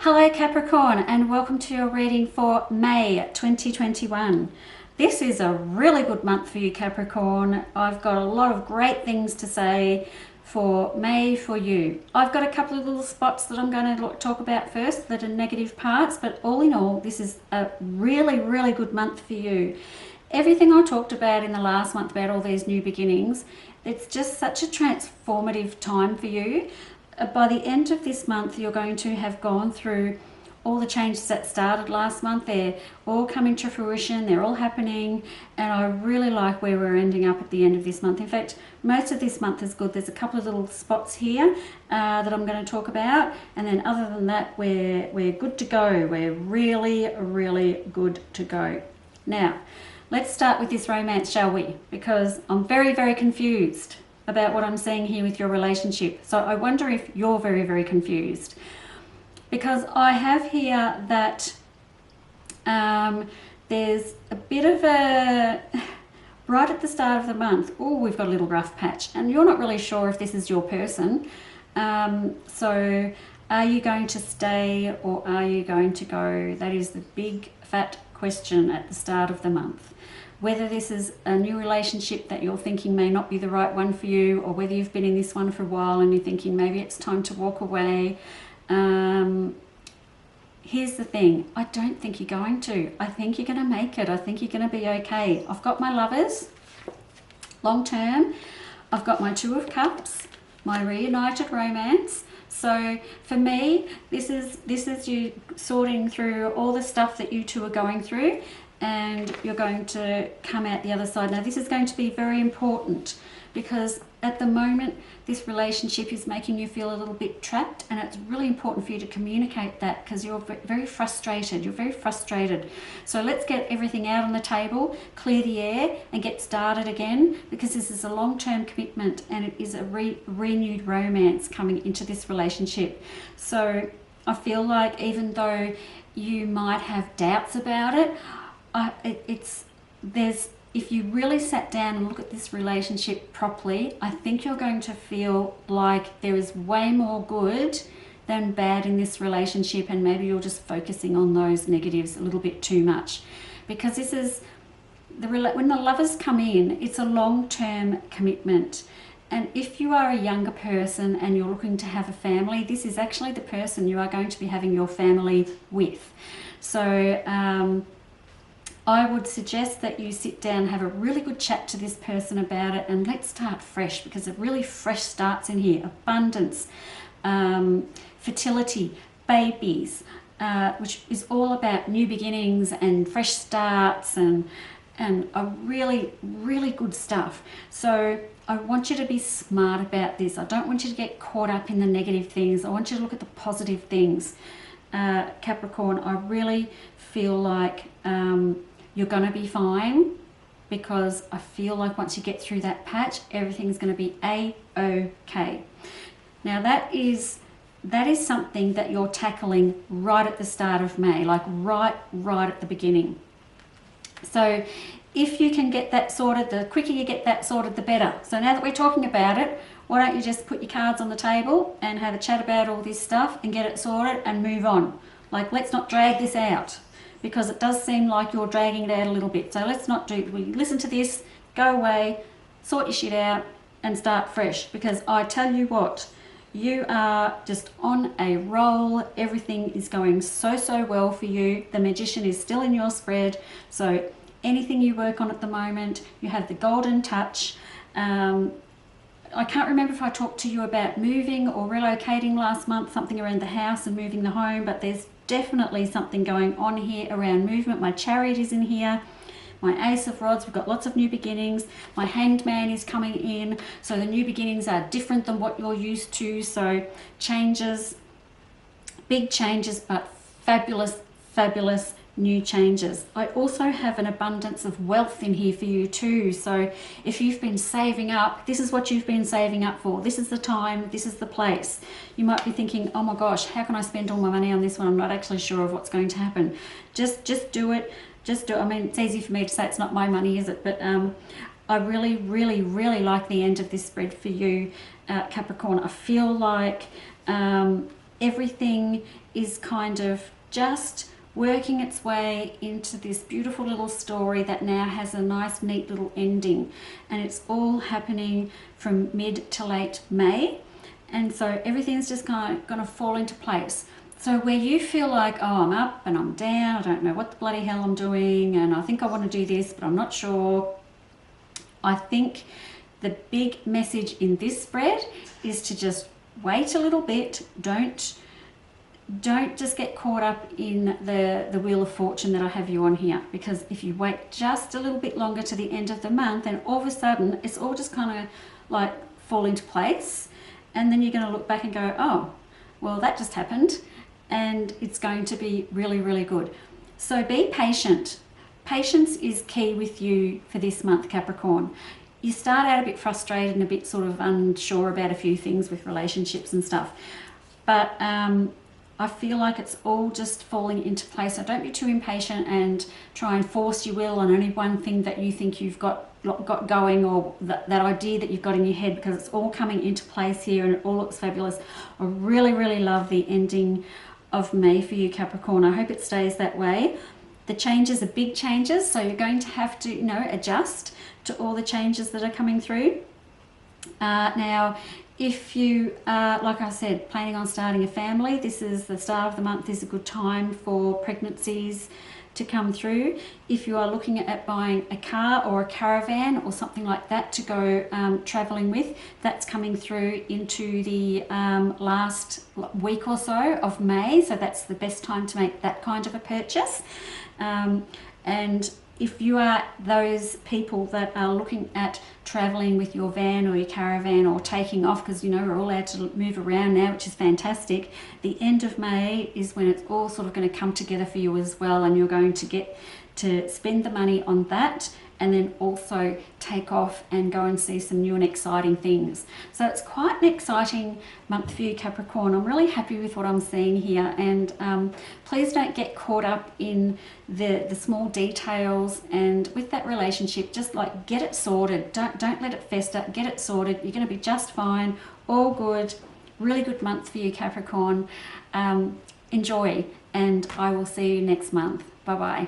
Hello Capricorn, and welcome to your reading for May 2021. This is a really good month for you Capricorn. I've got a lot of great things to say for May for you. I've got a couple of little spots that I'm going to talk about first that are negative parts, but all in all this is a really good month for you. Everything I talked about in the last month about all these new beginnings, it's just such a transformative time for you. By the end of this month you're going to have gone through all the changes that started last month. They're all coming to fruition, they're all happening, and I really like where we're ending up at the end of this month. In fact, most of this month is good. There's a couple of little spots here that I'm going to talk about, and then other than that we're good to go. We're really good to go. Now let's start with this romance, shall we? Because I'm very confused about what I'm seeing here with your relationship. So I wonder if you're very confused, because I have here that there's a bit of a, right at the start of the month, oh, we've got a little rough patch, and you're not really sure if this is your person. So are you going to stay or are you going to go? That is the big fat question at the start of the month. Whether this is a new relationship that you're thinking may not be the right one for you, or whether you've been in this one for a while and you're thinking maybe it's time to walk away. Here's the thing, I don't think you're going to. I think you're going to make it. I think you're going to be okay. I've got my lovers, long term. I've got my Two of Cups, my reunited romance. So for me, this is you sorting through all the stuff that you two are going through, and you're going to come out the other side. Now this is going to be very important, because at the moment this relationship is making you feel a little bit trapped, and it's really important for you to communicate that, because you're very frustrated. So let's get everything out on the table, clear the air and get started again, because this is a long-term commitment and it is a renewed romance coming into this relationship. So I feel like even though you might have doubts about it, if you really sat down and look at this relationship properly, I think you're going to feel like there is way more good than bad in this relationship, and maybe you're just focusing on those negatives a little bit too much. Because this is when the lovers come in, it's a long-term commitment. And if you are a younger person and you're looking to have a family, this is actually the person you are going to be having your family with. So I would suggest that you sit down, have a really good chat to this person about it, and let's start fresh, because it really fresh starts in here. Abundance, fertility, babies, which is all about new beginnings and fresh starts and a really good stuff. So I want you to be smart about this. I don't want you to get caught up in the negative things. I want you to look at the positive things. Capricorn, I really feel like you're going to be fine, because I feel like once you get through that patch, everything's going to be a-okay. Now that is something that you're tackling right at the start of May, like right at the beginning. So if you can get that sorted, the quicker you get that sorted, the better. So now that we're talking about it, why don't you just put your cards on the table and have a chat about all this stuff and get it sorted and move on. Like, let's not drag this out, because it does seem like you're dragging it out a little bit. So let's not do, we listen to this, go away, sort your shit out and start fresh, because I tell you what, you are just on a roll. Everything is going so well for you. The Magician is still in your spread. So anything you work on at the moment, you have the golden touch. I can't remember if I talked to you about moving or relocating last month, something around the house and moving the home, but there's definitely something going on here around movement. My Chariot is in here, my Ace of Rods, we've got lots of new beginnings. My Hanged Man is coming in, so the new beginnings are different than what you're used to. So changes, big changes, but fabulous new changes. I also have an abundance of wealth in here for you too. So if you've been saving up, this is what you've been saving up for. This is the time, this is the place. You might be thinking, oh my gosh, how can I spend all my money on this one? I'm not actually sure of what's going to happen. Just do it. Just do it. I mean, it's easy for me to say it's not my money, is it? But I really like the end of this spread for you, Capricorn. I feel like everything is kind of just working its way into this beautiful little story that now has a nice neat little ending, and it's all happening from mid to late May, and so everything's just going to fall into place. So where you feel like, oh, I'm up and I'm down, I don't know what the bloody hell I'm doing, and I think I want to do this but I'm not sure, I think the big message in this spread is to just wait a little bit. Don't just get caught up in the Wheel of Fortune that I have you on here, because if you wait just a little bit longer to the end of the month, then all of a sudden it's all just kind of like fall into place, and then you're going to look back and go, oh, well, that just happened, and it's going to be really, really good. So be patient. Patience is key with you for this month, Capricorn. You start out a bit frustrated and a bit sort of unsure about a few things with relationships and stuff, but I feel like it's all just falling into place. So don't be too impatient and try and force your will on only one thing that you think you've got going, or that idea that you've got in your head, because it's all coming into place here and it all looks fabulous. I really, really love the ending of May for you, Capricorn. I hope it stays that way. The changes are big changes, so you're going to have to, adjust to all the changes that are coming through. Now, if you are, like I said, planning on starting a family, this is the start of the month, is a good time for pregnancies to come through. If you are looking at buying a car or a caravan or something like that to go traveling with, that's coming through into the last week or so of May, so that's the best time to make that kind of a purchase. And if you are those people that are looking at traveling with your van or your caravan, or taking off, because we're all allowed to move around now, which is fantastic, the end of May is when it's all sort of going to come together for you as well, and you're going to get to spend the money on that, and then also take off and go and see some new and exciting things. So it's quite an exciting month for you, Capricorn. I'm really happy with what I'm seeing here, and please don't get caught up in the small details, and with that relationship, just like get it sorted. Don't let it fester. Get it sorted. You're going to be just fine. All good. Really good month for you, Capricorn. Enjoy, and I will see you next month. Bye bye.